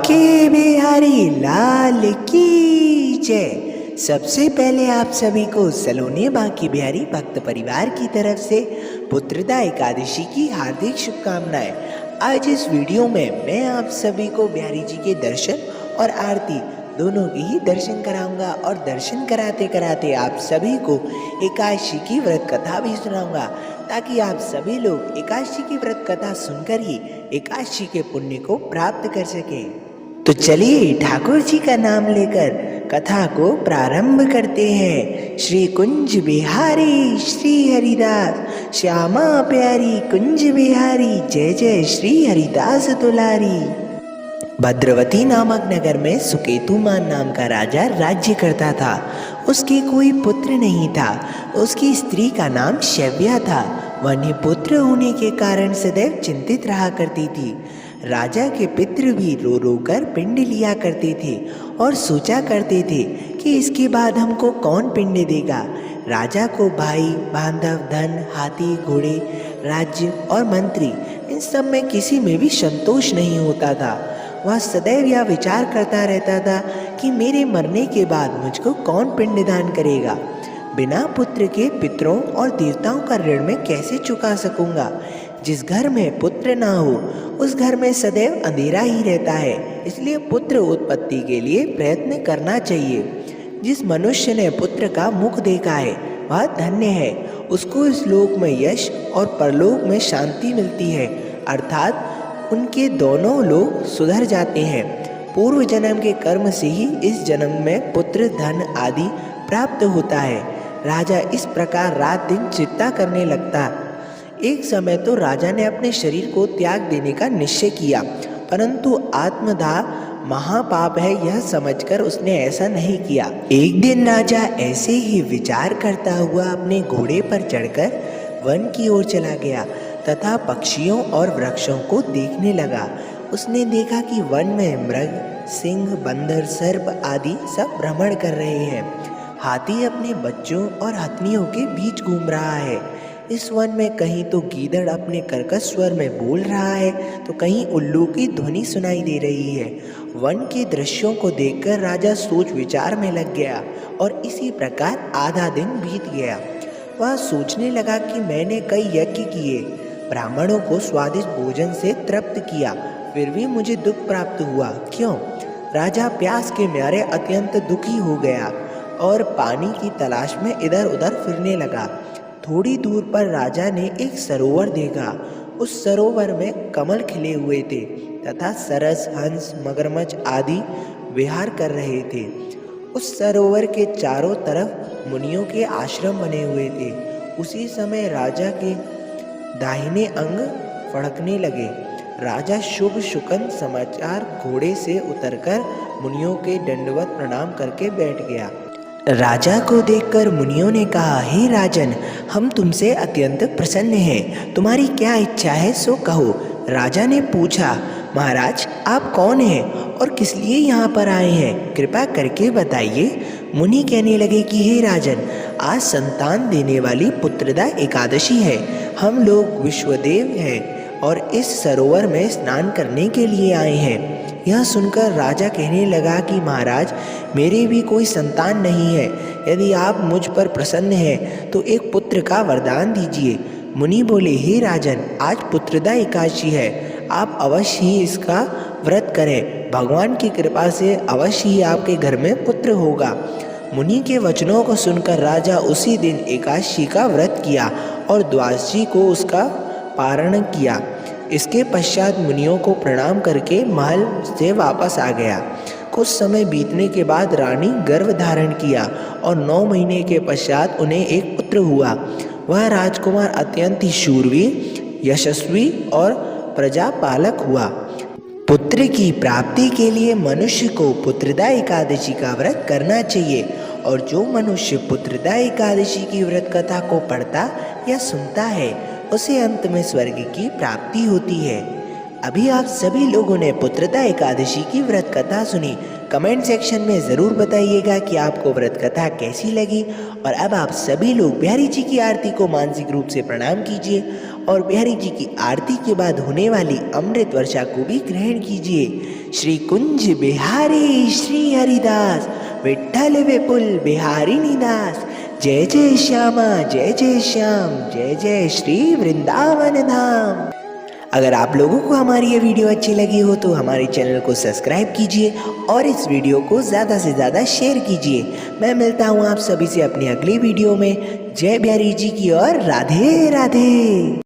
बांके बिहारी लाल की जय। सबसे पहले आप सभी को सलोनी बांके बिहारी भक्त परिवार की तरफ से पुत्रदा एकादशी की हार्दिक शुभकामनाएं। आज इस वीडियो में मैं आप सभी को बिहारी जी के दर्शन और आरती दोनों के ही दर्शन कराऊंगा और दर्शन कराते कराते आप सभी को एकादशी की व्रत कथा भी सुनाऊंगा, ताकि आप सभी लोग एकादशी की व्रत कथा सुनकर ही एकादशी के पुण्य को प्राप्त कर सकें। तो चलिए ठाकुर जी का नाम लेकर कथा को प्रारंभ करते हैं। श्री कुंज बिहारी श्री हरिदास श्यामा प्यारी कुंज बिहारी, जय जय श्री हरिदास दुलारी। भद्रवती नामक नगर में सुकेतुमान नाम का राजा राज्य करता था। उसके कोई पुत्र नहीं था। उसकी स्त्री का नाम शैव्या था। वह निपुत्र होने के कारण सदैव चिंतित रहा करती थी। राजा के पितृ भी रो रो कर पिंड लिया करते थे और सोचा करते थे कि इसके बाद हमको कौन पिंड देगा। राजा को भाई बांधव, धन, हाथी, घोड़े, राज्य और मंत्री, इन सब में किसी में भी संतोष नहीं होता था। वह सदैव यह विचार करता रहता था कि मेरे मरने के बाद मुझको कौन पिंडदान करेगा। बिना पुत्र के पितरों और देवताओं का ऋण मैं कैसे चुका सकूंगा। जिस घर में पुत्र ना हो उस घर में सदैव अंधेरा ही रहता है। इसलिए पुत्र उत्पत्ति के लिए प्रयत्न करना चाहिए। जिस मनुष्य ने पुत्र का मुख देखा है वह धन्य है। उसको इस लोक में यश और परलोक में शांति मिलती है, अर्थात उनके दोनों लोग सुधर जाते हैं। पूर्व जन्म के कर्म से ही इस जन्म में पुत्र, धन आदि प्राप्त होता है। राजा इस प्रकार रात दिन चिंता करने लगता। एक समय तो राजा ने अपने शरीर को त्याग देने का निश्चय किया, परंतु आत्मदाह महापाप है यह समझकर उसने ऐसा नहीं किया। एक दिन राजा ऐसे ही विचार करता हुआ अपने घोड़े पर चढ़कर वन की ओर चला गया तथा पक्षियों और वृक्षों को देखने लगा। उसने देखा कि वन में मृग, सिंह, बंदर, सर्प आदि सब भ्रमण कर रहे हैं। हाथी अपने बच्चों और हथनियों के बीच घूम रहा है। इस वन में कहीं तो गीदड़ अपने कर्कश स्वर में बोल रहा है तो कहीं उल्लू की ध्वनि सुनाई दे रही है। वन के दृश्यों को देखकर राजा सोच विचार में लग गया और इसी प्रकार आधा दिन बीत गया। वह सोचने लगा कि मैंने कई यज्ञ किए, ब्राह्मणों को स्वादिष्ट भोजन से तृप्त किया, फिर भी मुझे दुख प्राप्त हुआ। क्यों? राजा प्यास के मारे अत्यंत दुखी हो गया और पानी की तलाश में इधर उधर फिरने लगा। थोड़ी दूर पर राजा ने एक सरोवर देखा। उस सरोवर में कमल खिले हुए थे तथा सरस, हंस, मगरमच्छ आदि विहार कर रहे थे। उस सरोवर के चारों तरफ मुनियों के आश्रम बने हुए थे। उसी समय राजा के दाहिने अंग फड़कने लगे। राजा शुभ शुकन समाचार घोड़े से उतरकर मुनियों के दंडवत प्रणाम करके बैठ गया। राजा को देखकर मुनियों ने कहा, हे राजन, हम तुमसे अत्यंत प्रसन्न हैं। तुम्हारी क्या इच्छा है सो कहो। राजा ने पूछा, महाराज आप कौन हैं और किस लिए यहाँ पर आए हैं, कृपा करके बताइए। मुनि कहने लगे कि हे राजन, आज संतान देने वाली पुत्रदा एकादशी है। हम लोग विश्वदेव हैं और इस सरोवर में स्नान करने के लिए आए हैं। यह सुनकर राजा कहने लगा कि महाराज, मेरे भी कोई संतान नहीं है। यदि आप मुझ पर प्रसन्न हैं तो एक पुत्र का वरदान दीजिए। मुनि बोले, हे राजन, आज पुत्रदा एकादशी है, आप अवश्य ही इसका व्रत करें। भगवान की कृपा से अवश्य ही आपके घर में पुत्र होगा। मुनि के वचनों को सुनकर राजा उसी दिन एकादशी का व्रत किया और द्वादशी को उसका पारण किया। इसके पश्चात मुनियों को प्रणाम करके महल से वापस आ गया। कुछ समय बीतने के बाद रानी गर्भ धारण किया और 9 महीने के पश्चात उन्हें एक पुत्र हुआ। वह राजकुमार अत्यंत ही शूरवीर, यशस्वी और प्रजापालक हुआ। पुत्र की प्राप्ति के लिए मनुष्य को पुत्रदा एकादशी का व्रत करना चाहिए और जो मनुष्य पुत्रदा एकादशी की व्रत कथा को पढ़ता या सुनता है उसे अंत में स्वर्ग की प्राप्ति होती है। अभी आप सभी लोगों ने पुत्रदा एकादशी की व्रत कथा सुनी। कमेंट सेक्शन में ज़रूर बताइएगा कि आपको व्रत कथा कैसी लगी। और अब आप सभी लोग बिहारी जी की आरती को मानसिक रूप से प्रणाम कीजिए और बिहारी जी की आरती के बाद होने वाली अमृत वर्षा को भी ग्रहण कीजिए। श्री कुंज बिहारी श्री हरिदास, विठ्ठल विपुल बिहारी निदास, जय जय श्यामा जय जय श्याम, जय जय श्री वृंदावन धाम। अगर आप लोगों को हमारी ये वीडियो अच्छी लगी हो तो हमारे चैनल को सब्सक्राइब कीजिए और इस वीडियो को ज़्यादा से ज़्यादा शेयर कीजिए। मैं मिलता हूँ आप सभी से अपनी अगली वीडियो में। जय बिहारी जी की और राधे राधे।